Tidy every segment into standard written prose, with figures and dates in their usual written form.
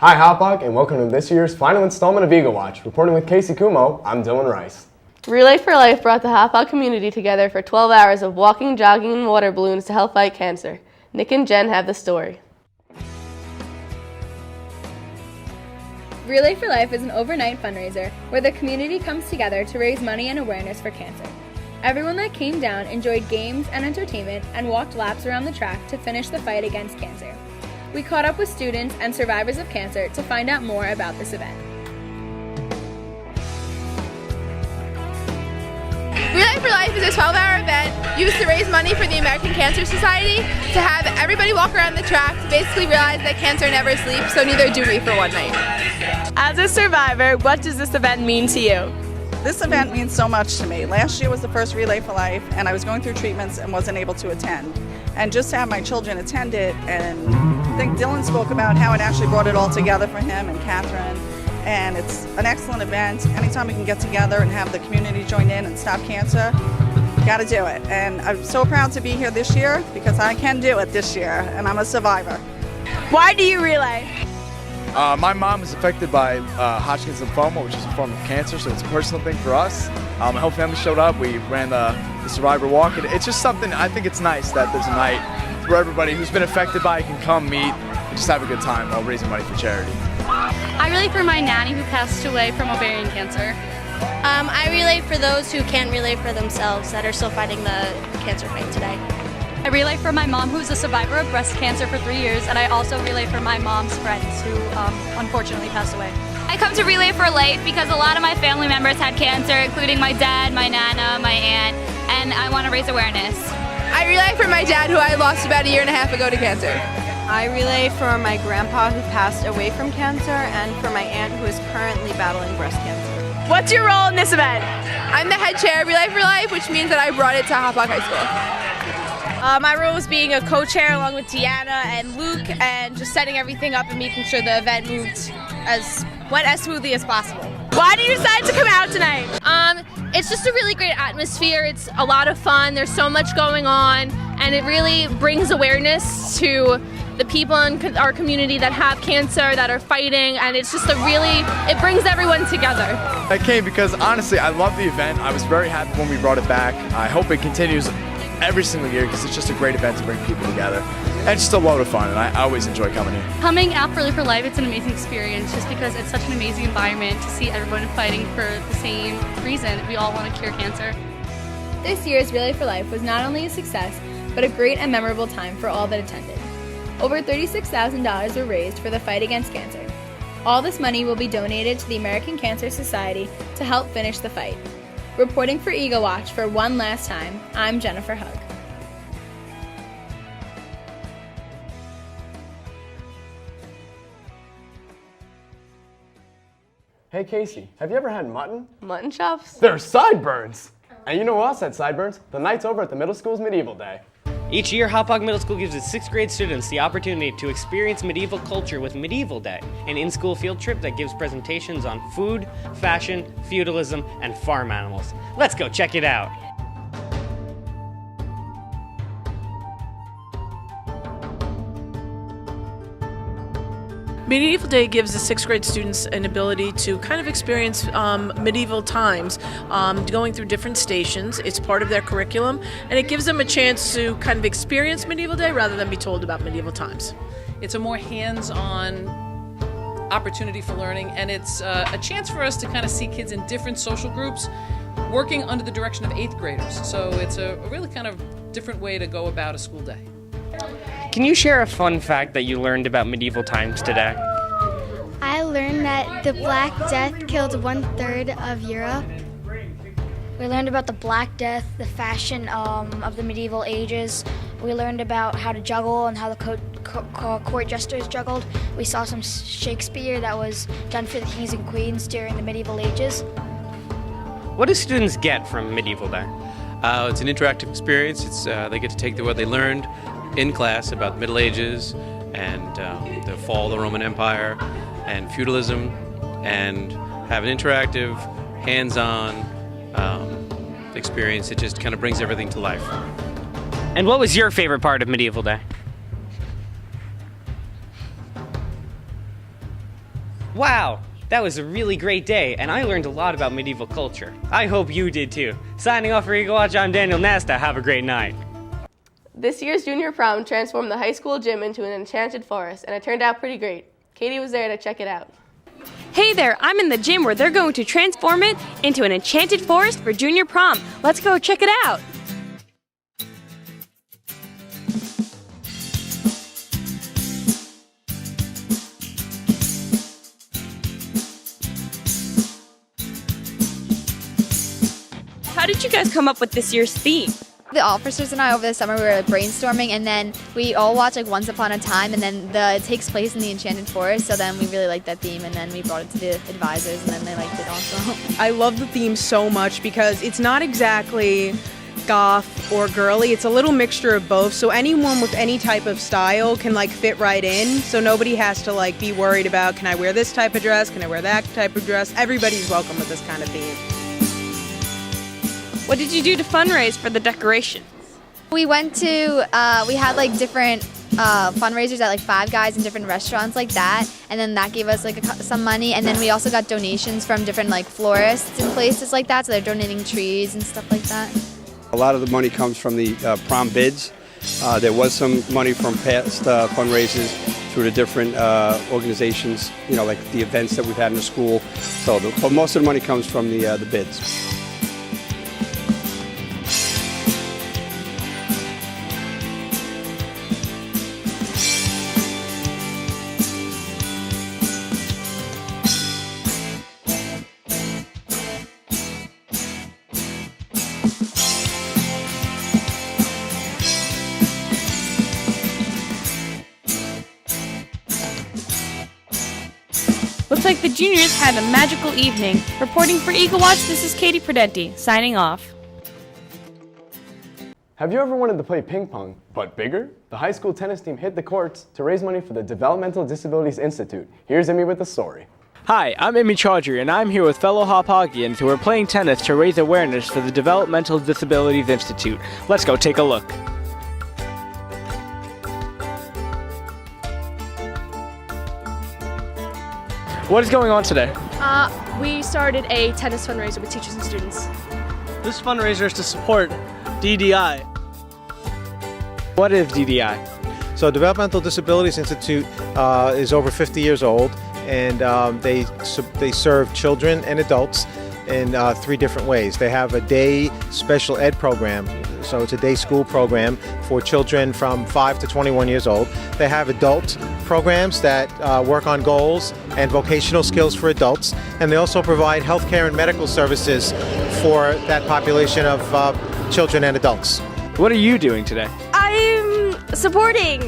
Hi Hauppauge, and welcome to this year's final installment of Eagle Watch. Reporting with Casey Kumo, I'm Dylan Rice. Relay for Life brought the Hauppauge community together for 12 hours of walking, jogging, and water balloons to help fight cancer. Nick and Jen have the story. Relay for Life is an overnight fundraiser where the community comes together to raise money and awareness for cancer. Everyone that came down enjoyed games and entertainment and walked laps around the track to finish the fight against cancer. We caught up with students and survivors of cancer to find out more about this event. Relay for Life is a 12-hour event used to raise money for the American Cancer Society to have everybody walk around the track to basically realize that cancer never sleeps, so neither do we for one night. As a survivor, what does this event mean to you? This event means so much to me. Last year was the first Relay for Life, and I was going through treatments and wasn't able to attend. And just to have my children attend it, and I think Dylan spoke about how it actually brought it all together for him and Catherine. And it's an excellent event. Anytime we can get together and have the community join in and stop cancer, got to do it. And I'm so proud to be here this year because I can do it this year, and I'm a survivor. Why do you relay? My mom is affected by Hodgkin's lymphoma, which is a form of cancer, so it's a personal thing for us. My whole family showed up. We ran the Survivor Walk, and it's just something, I think it's nice that there's a night where everybody who's been affected by it can come meet and just have a good time while raising money for charity. I relay for my nanny who passed away from ovarian cancer. I relay for those who can't relay for themselves that are still fighting the cancer fight today. I relay for my mom who's a survivor of breast cancer for 3 years, and I also relay for my mom's friends who unfortunately passed away. I come to Relay for Life because a lot of my family members had cancer, including my dad, my nana, my aunt, and I want to raise awareness. I relay for my dad, who I lost about a year and a half ago to cancer. I relay for my grandpa who passed away from cancer and for my aunt who is currently battling breast cancer. What's your role in this event? I'm the head chair of Relay for Life, which means that I brought it to Hauppauge High School. My role was being a co-chair along with Deanna and Luke and just setting everything up and making sure the event went as smoothly as possible. Why did you decide to come out tonight? It's just a really great atmosphere. It's a lot of fun. There's so much going on, and it really brings awareness to the people in our community that have cancer, that are fighting, and it's just it brings everyone together. I came because honestly, I love the event. I was very happy when we brought it back. I hope it continues every single year because it's just a great event to bring people together. And it's just a load of fun, and I always enjoy coming here. Coming out for Relay for Life, it's an amazing experience just because it's such an amazing environment to see everyone fighting for the same reason. We all want to cure cancer. This year's Relay for Life was not only a success, but a great and memorable time for all that attended. Over $36,000 were raised for the fight against cancer. All this money will be donated to the American Cancer Society to help finish the fight. Reporting for Eagle Watch for one last time, I'm Jennifer Hugg. Hey Casey, have you ever had mutton? Mutton chops? They're sideburns! And you know who else had sideburns? The Knights over at the middle school's Medieval Day. Each year, Hauppauge Middle School gives its 6th grade students the opportunity to experience medieval culture with Medieval Day, an in-school field trip that gives presentations on food, fashion, feudalism, and farm animals. Let's go check it out. Medieval Day gives the 6th grade students an ability to kind of experience medieval times, going through different stations. It's part of their curriculum, and it gives them a chance to kind of experience Medieval Day rather than be told about medieval times. It's a more hands-on opportunity for learning, and it's a chance for us to kind of see kids in different social groups working under the direction of 8th graders. So it's a really kind of different way to go about a school day. Can you share a fun fact that you learned about medieval times today? I learned that the Black Death killed 1/3 of Europe. We learned about the Black Death, the fashion of the medieval ages. We learned about how to juggle and how the court jesters juggled. We saw some Shakespeare that was done for the kings and queens during the medieval ages. What do students get from Medieval Day? It's an interactive experience. They get to take what they learned in class about the Middle Ages and the fall of the Roman Empire and feudalism, and have an interactive, hands-on experience. It just kind of brings everything to life. And what was your favorite part of Medieval Day? Wow, that was a really great day, and I learned a lot about medieval culture. I hope you did too. Signing off for Eagle Watch, I'm Daniel Nasta. Have a great night. This year's junior prom transformed the high school gym into an enchanted forest, and it turned out pretty great. Katie was there to check it out. Hey there, I'm in the gym where they're going to transform it into an enchanted forest for junior prom. Let's go check it out. How did you guys come up with this year's theme? The officers and I over the summer we were brainstorming, and then we all watched like Once Upon a Time, and then it takes place in the Enchanted Forest, so then we really liked that theme, and then we brought it to the advisors, and then they liked it also. I love the theme so much because it's not exactly goth or girly, it's a little mixture of both, so anyone with any type of style can like fit right in, so nobody has to like be worried about, can I wear this type of dress, can I wear that type of dress? Everybody's welcome with this kind of theme. What did you do to fundraise for the decorations? We went to, we had like different fundraisers at like Five Guys and different restaurants like that, and then that gave us like some money, and then we also got donations from different like florists and places like that, so they're donating trees and stuff like that. A lot of the money comes from the prom bids. There was some money from past fundraisers through the different organizations, you know, like the events that we've had in the school. So, but most of the money comes from the bids. Looks like the juniors had a magical evening. Reporting for Eagle Watch, this is Katie Prudenti, signing off. Have you ever wanted to play ping pong, but bigger? The high school tennis team hit the courts to raise money for the Developmental Disabilities Institute. Here's Emmy with the story. Hi, I'm Emmy Chaudhry, and I'm here with fellow Hauppaugians who are playing tennis to raise awareness for the Developmental Disabilities Institute. Let's go take a look. What is going on today? We started a tennis fundraiser with teachers and students. This fundraiser is to support DDI. What is DDI? So Developmental Disabilities Institute is over 50 years old, and they serve children and adults in 3 different ways. They have a day special ed program, so it's a day school program for children from 5 to 21 years old. They have adult programs that work on goals and vocational skills for adults, and they also provide healthcare and medical services for that population of children and adults. What are you doing today? I'm supporting.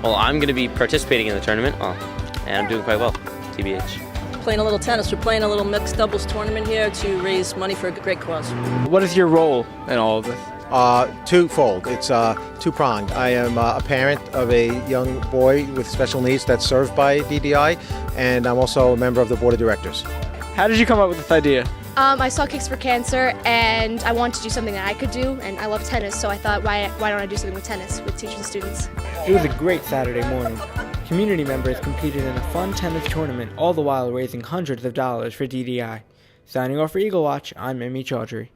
Well, I'm going to be participating in the tournament, and I'm doing quite well, TBH. Playing a little tennis. We're playing a little mixed doubles tournament here to raise money for a great cause. What is your role in all of this? Twofold. It's two-pronged. I am a parent of a young boy with special needs that's served by DDI, and I'm also a member of the board of directors. How did you come up with this idea? I saw Kicks for Cancer, and I wanted to do something that I could do, and I love tennis, so I thought, why don't I do something with tennis with teachers and students? It was a great Saturday morning. Community members competed in a fun tennis tournament, all the while raising hundreds of dollars for DDI. Signing off for Eagle Watch, I'm Emmy Chaudhry.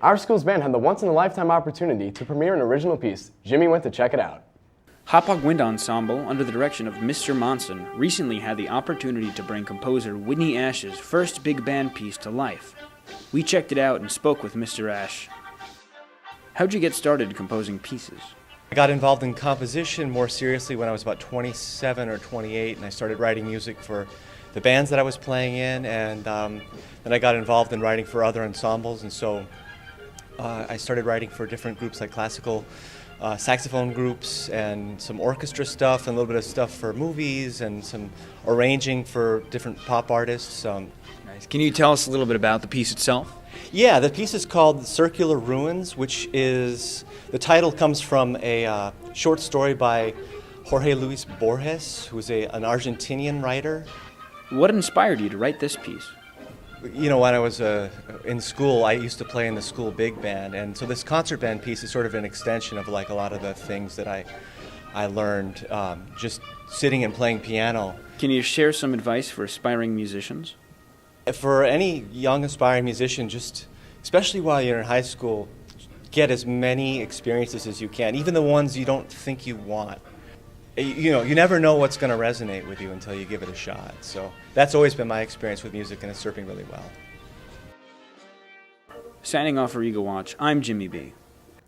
Our school's band had the once-in-a-lifetime opportunity to premiere an original piece. Jimmy went to check it out. Hauppauge Wind Ensemble, under the direction of Mr. Monson, recently had the opportunity to bring composer Whitney Ash's first big band piece to life. We checked it out and spoke with Mr. Ash. How'd you get started composing pieces? I got involved in composition more seriously when I was about 27 or 28, and I started writing music for the bands that I was playing in, and then I got involved in writing for other ensembles, and so I started writing for different groups like classical saxophone groups and some orchestra stuff and a little bit of stuff for movies and some arranging for different pop artists. Nice. Can you tell us a little bit about the piece itself? Yeah, the piece is called Circular Ruins, which is, the title comes from a short story by Jorge Luis Borges, who's an Argentinian writer. What inspired you to write this piece? You know, when I was in school, I used to play in the school big band, and so this concert band piece is sort of an extension of like a lot of the things that I I learned just sitting and playing piano. Can you share some advice for aspiring musicians? For any young aspiring musician, just especially while you're in high school, get as many experiences as you can, even the ones you don't think you want. You know, you never know what's going to resonate with you until you give it a shot. So that's always been my experience with music, and it's serving really well. Signing off for Eagle Watch, I'm Jimmy B.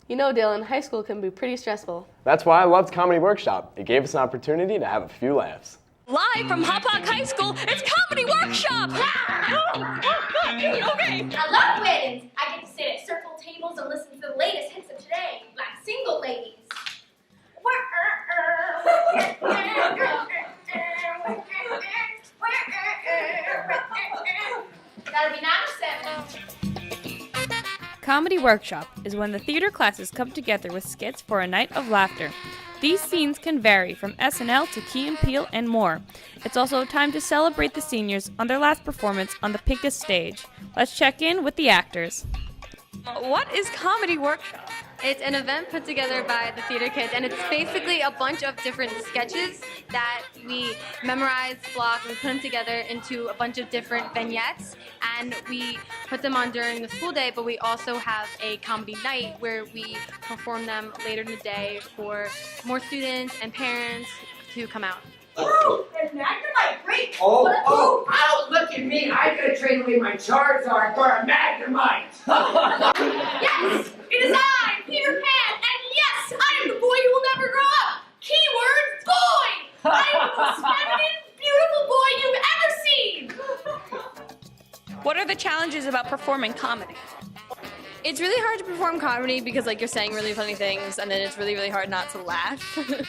You know, Dylan, high school can be pretty stressful. That's why I loved Comedy Workshop. It gave us an opportunity to have a few laughs. Live from Hauppauge High School, it's Comedy Workshop! Okay. I love weddings. I get to sit at circle tables and listen to the latest hits of today, like single ladies. Gotta be 9 or 7. Comedy Workshop is when the theater classes come together with skits for a night of laughter. These scenes can vary from SNL to Key and Peele and more. It's also a time to celebrate the seniors on their last performance on the Pincus stage. Let's check in with the actors. What is Comedy Workshop? It's an event put together by the theater kids, and it's basically a bunch of different sketches that we memorize, block, and put them together into a bunch of different vignettes, and we put them on during the school day, but we also have a comedy night where we perform them later in the day for more students and parents to come out. Ooh, is Magnemite great? Oh, look at me. I could trade away my Charizard for a Magnemite. Yes, it is I, Peter Pan, and yes, I am the boy who will never grow up. Keyword, boy. I am the most feminine, beautiful boy you've ever seen. What are the challenges about performing comedy? It's really hard to perform comedy because you're saying really funny things, and then it's really, really hard not to laugh.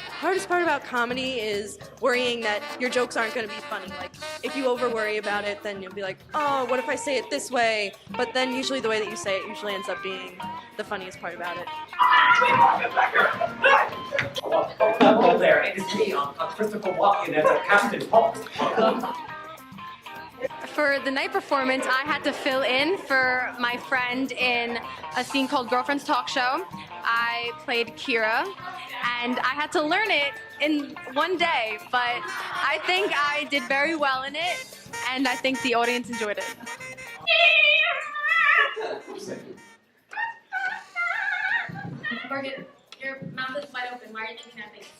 Hardest part about comedy is worrying that your jokes aren't going to be funny. Like, if you over worry about it, then you'll be like, oh, what if I say it this way? But then usually the way that you say it usually ends up being the funniest part about it. Hello there, it is me, Christopher Walken as a Captain Hook. For the night performance, I had to fill in for my friend in a scene called Girlfriend's Talk Show. I played Kira, and I had to learn it in one day, but I think I did very well in it, and I think the audience enjoyed it. Morgan, your mouth is wide open. Why are you making that face?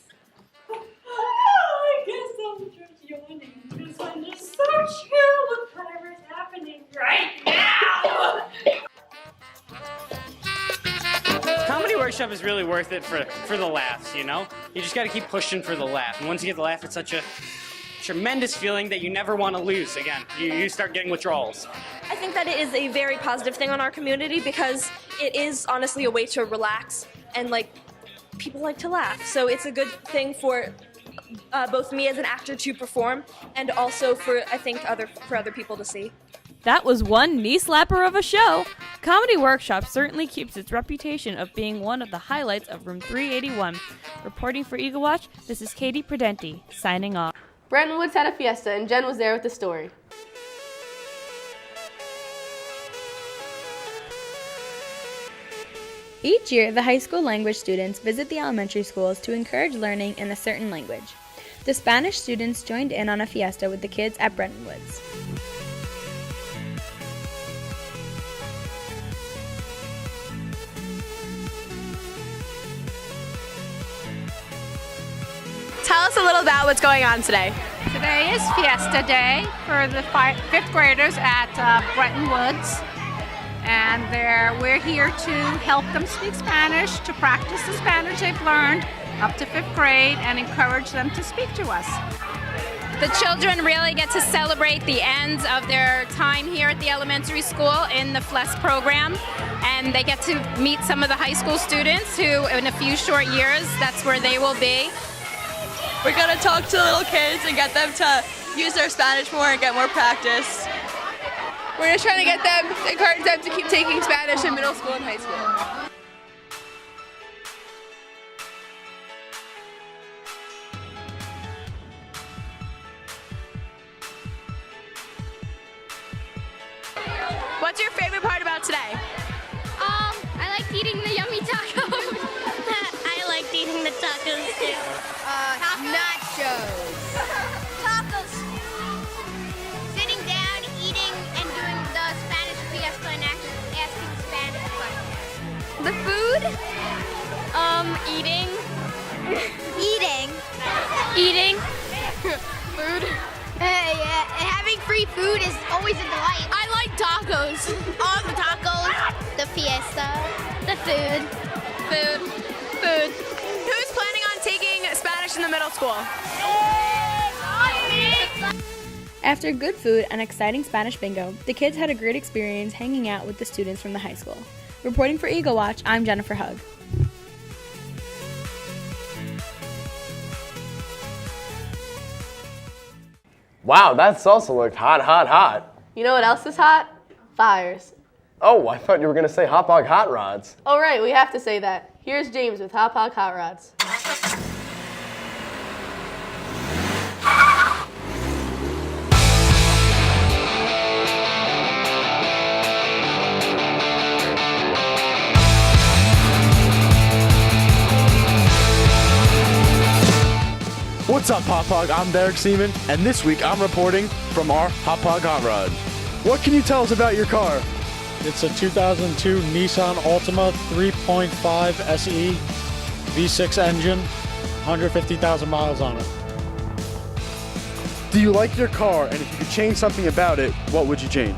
I guess I'm just yawning because I'm just so chill with whatever's happening right now. Comedy Workshop is really worth it for the laughs, you know? You just gotta keep pushing for the laugh. And once you get the laugh, it's such a tremendous feeling that you never want to lose again. You start getting withdrawals. I think that it is a very positive thing on our community because it is honestly a way to relax, and people like to laugh. So it's a good thing for both me as an actor to perform, and also for other people to see. That was one knee slapper of a show. Comedy Workshop certainly keeps its reputation of being one of the highlights of Room 381. Reporting for Eagle Watch, this is Katie Prudenti, signing off. Brenton Woods had a fiesta, and Jen was there with the story. Each year, the high school language students visit the elementary schools to encourage learning in a certain language. The Spanish students joined in on a fiesta with the kids at Brenton Woods. Tell us a little about what's going on today. Today is Fiesta Day for the fifth graders at Brenton Woods. And we're here to help them speak Spanish, to practice the Spanish they've learned up to 5th grade, and encourage them to speak to us. The children really get to celebrate the ends of their time here at the elementary school in the FLES program, and they get to meet some of the high school students who, in a few short years, that's where they will be. We're going to talk to little kids and get them to use their Spanish more and get more practice. We're just trying to encourage them to keep taking Spanish in middle school and high school. What's your favorite part about today? I like eating the yummy tacos. I liked eating the tacos too. Eating. Eating. Food. Having free food is always a delight. I like tacos. All the tacos. The fiesta. The food. Food. Who's planning on taking Spanish in the middle school? After good food and exciting Spanish bingo, the kids had a great experience hanging out with the students from the high school. Reporting for Eagle Watch, I'm Jennifer Hugg. Wow, that salsa looked hot, hot, hot. You know what else is hot? Fires. Oh, I thought you were going to say Hot Hog Hot Rods. Oh, right, we have to say that. Here's James with Hop Hog Hot Rods. What's up, Hop Hog? I'm Derek Seaman, and this week I'm reporting from our Hop Hog Hot Rod. What can you tell us about your car? It's a 2002 Nissan Altima 3.5 SE V6 engine, 150,000 miles on it. Do you like your car, and if you could change something about it, what would you change?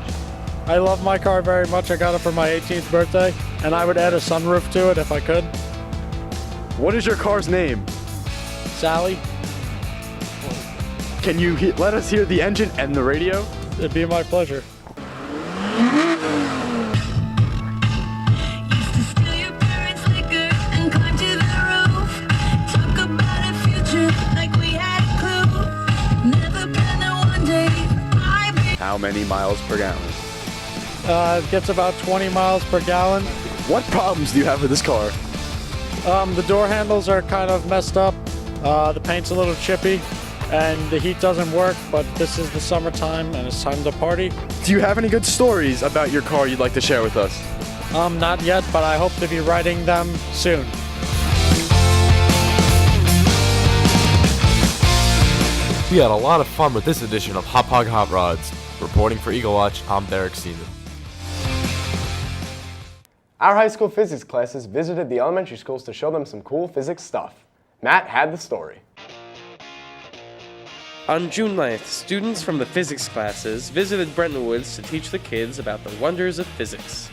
I love my car very much. I got it for my 18th birthday, and I would add a sunroof to it if I could. What is your car's name? Sally. Can you let us hear the engine and the radio? It'd be my pleasure. How many miles per gallon? It gets about 20 miles per gallon. What problems do you have with this car? The door handles are kind of messed up. The paint's a little chippy. And the heat doesn't work, but this is the summertime and it's time to party. Do you have any good stories about your car you'd like to share with us? Not yet, but I hope to be writing them soon. We had a lot of fun with this edition of Hop Hog Hot Rods. Reporting for Eagle Watch, I'm Derek Seaman. Our high school physics classes visited the elementary schools to show them some cool physics stuff. Matt had the story. On June 9th, students from the physics classes visited Bretton Woods to teach the kids about the wonders of physics.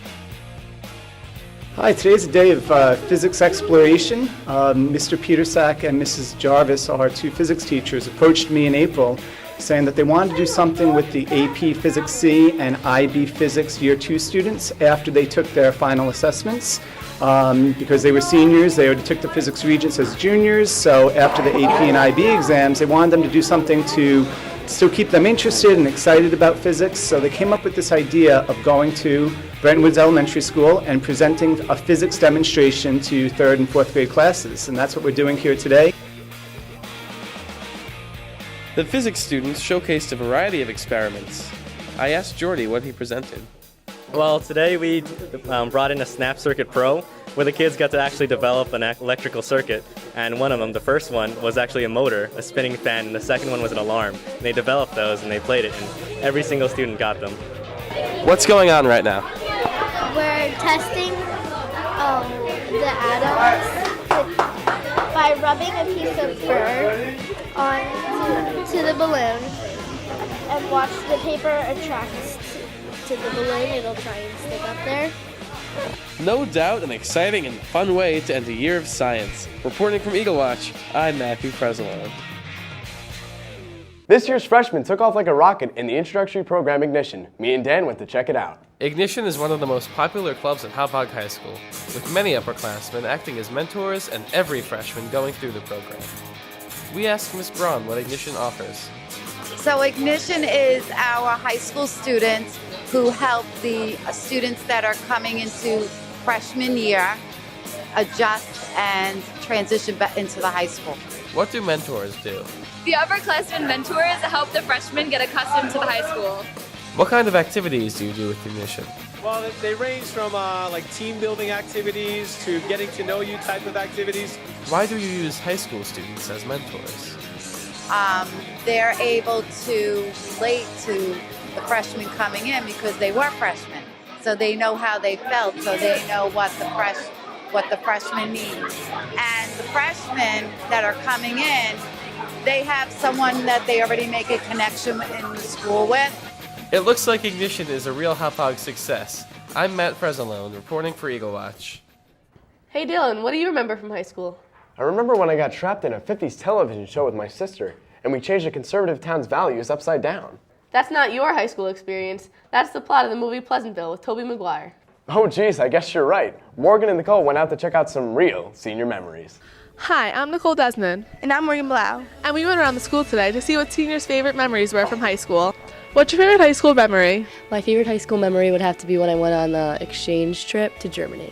Hi, today's a day of physics exploration. Mr. Petersack and Mrs. Jarvis, our two physics teachers, approached me in April saying that they wanted to do something with the AP Physics C and IB Physics Year 2 students after they took their final assessments. Because they were seniors, they already took the physics regents as juniors, so after the AP and IB exams, they wanted them to do something to still keep them interested and excited about physics, so they came up with this idea of going to Bretton Woods Elementary School and presenting a physics demonstration to 3rd and 4th grade classes, and that's what we're doing here today. The physics students showcased a variety of experiments. I asked Jordy what he presented. Well, today we brought in a Snap Circuit Pro, where the kids got to actually develop an electrical circuit. And one of them, the first one, was actually a motor, a spinning fan, and the second one was an alarm. And they developed those and they played it, and every single student got them. What's going on right now? We're testing the atoms by rubbing a piece of fur onto the balloon, and watch the paper attract to the balloon. It'll try and stick up there. No doubt an exciting and fun way to end a year of science. Reporting from Eagle Watch, I'm Matthew Presolano. This year's freshmen took off like a rocket in the introductory program Ignition. Me and Dan went to check it out. Ignition is one of the most popular clubs at Hop Hog High School, with many upperclassmen acting as mentors and every freshman going through the program. We asked Ms. Braun what Ignition offers. So Ignition is our high school students who help the students that are coming into freshman year adjust and transition back into the high school. What do mentors do? The upperclassmen mentors help the freshmen get accustomed to the high school. What kind of activities do you do with Ignition? Well, they range from like team building activities to getting to know you type of activities. Why do you use high school students as mentors? They're able to relate to the freshmen coming in because they were freshmen. So they know how they felt, so they know what the what the freshmen need. And the freshmen that are coming in, they have someone that they already make a connection in the school with. It looks like Ignition is a real Hauppauge success. I'm Matt Fresalone, reporting for Eagle Watch. Hey Dylan, what do you remember from high school? I remember when I got trapped in a 50s television show with my sister, and we changed a conservative town's values upside down. That's not your high school experience. That's the plot of the movie Pleasantville with Tobey Maguire. Oh geez, I guess you're right. Morgan and Nicole went out to check out some real senior memories. Hi, I'm Nicole Desmond. And I'm Morgan Blau. And we went around the school today to see what seniors' favorite memories were from high school. What's your favorite high school memory? My favorite high school memory would have to be when I went on the exchange trip to Germany.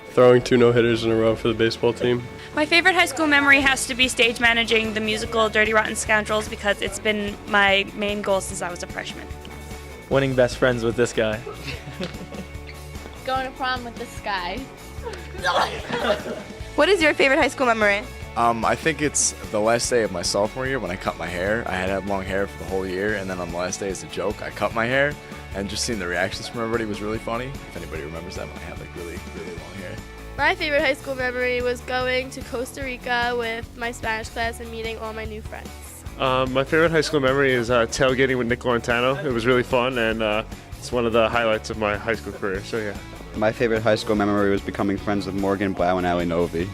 Throwing 2 no-hitters in a row for the baseball team. My favorite high school memory has to be stage managing the musical Dirty Rotten Scoundrels because it's been my main goal since I was a freshman. Winning best friends with this guy. Going to prom with this guy. What is your favorite high school memory? I think it's the last day of my sophomore year when I cut my hair. I had long hair for the whole year, and then on the last day as a joke, I cut my hair, and just seeing the reactions from everybody was really funny. If anybody remembers that, when I had like really long hair. My favorite high school memory was going to Costa Rica with my Spanish class and meeting all my new friends. My favorite high school memory is tailgating with Nick Lorentano. It was really fun, and it's one of the highlights of my high school career, so yeah. My favorite high school memory was becoming friends with Morgan Blau and Ali Novi.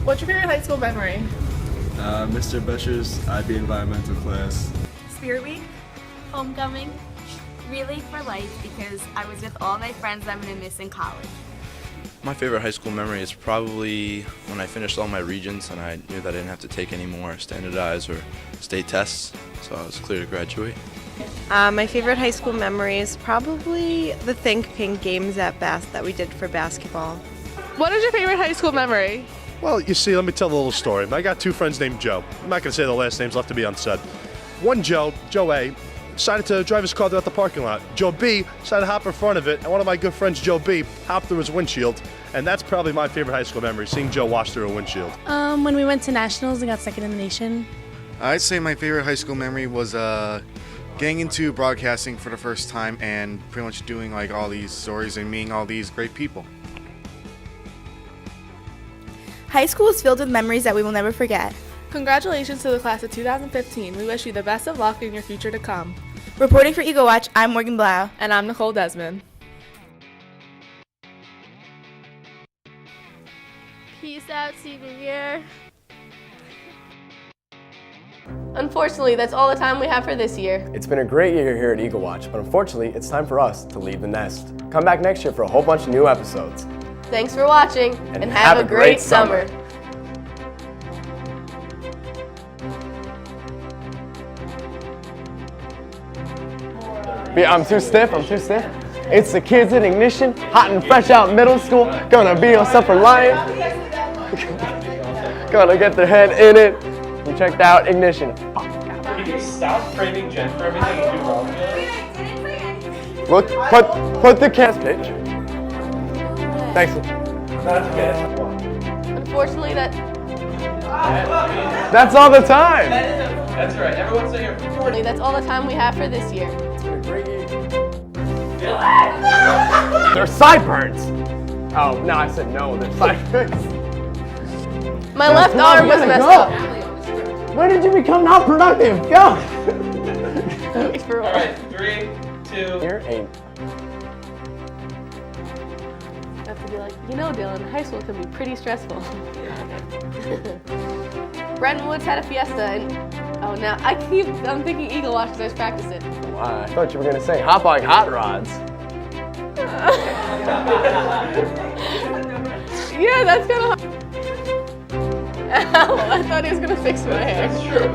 What's your favorite high school memory? Mr. Bescher's IB environmental class. Spirit Week, homecoming, really for life because I was with all my friends I'm going to miss in college. My favorite high school memory is probably when I finished all my regions and I knew that I didn't have to take any more standardized or state tests, so I was clear to graduate. My favorite high school memory is probably the Think Pink games at Bass that we did for basketball. What is your favorite high school memory? Well, you see, let me tell a little story. I got 2 friends named Joe. I'm not going to say the last names, left to be unsaid. One Joe A, decided to drive his car throughout the parking lot. Joe B decided to hop in front of it, and one of my good friends, Joe B, hopped through his windshield. And that's probably my favorite high school memory, seeing Joe wash through a windshield. When we went to nationals and got second in the nation. I'd say my favorite high school memory was getting into broadcasting for the first time and pretty much doing like all these stories and meeting all these great people. High school is filled with memories that we will never forget. Congratulations to the class of 2015. We wish you the best of luck in your future to come. Reporting for Eagle Watch, I'm Morgan Blau. And I'm Nicole Desmond. Peace out, senior year. Unfortunately, that's all the time we have for this year. It's been a great year here at Eagle Watch, but unfortunately, it's time for us to leave the nest. Come back next year for a whole bunch of new episodes. Thanks for watching, and have a great summer. Yeah, I'm too stiff. It's the kids in Ignition, hot and fresh out middle school, gonna be on supper lion. Gonna get their head in it. We checked out Ignition. Can you stop framing Jen for everything you do wrong? Look, put the cast pitch. Thanks. Unfortunately, that's all the time. That's right. Everyone's here for 40. That's all the time we have for this year. It's been a great year. They're sideburns. Oh, no, I said no, they're sideburns. My left arm was messed up. When did you become not productive? Go! All right, 3, 2. Here ain't. I have to be like, you know, Dylan, high school can be pretty stressful. Bretton Woods had a fiesta, and now I'm thinking Eagle Watch because I was practicing. Wow, I thought you were gonna say Hauppauge hot rods. Yeah, that's kind of. Ow, I thought he was gonna fix my hair. That's true.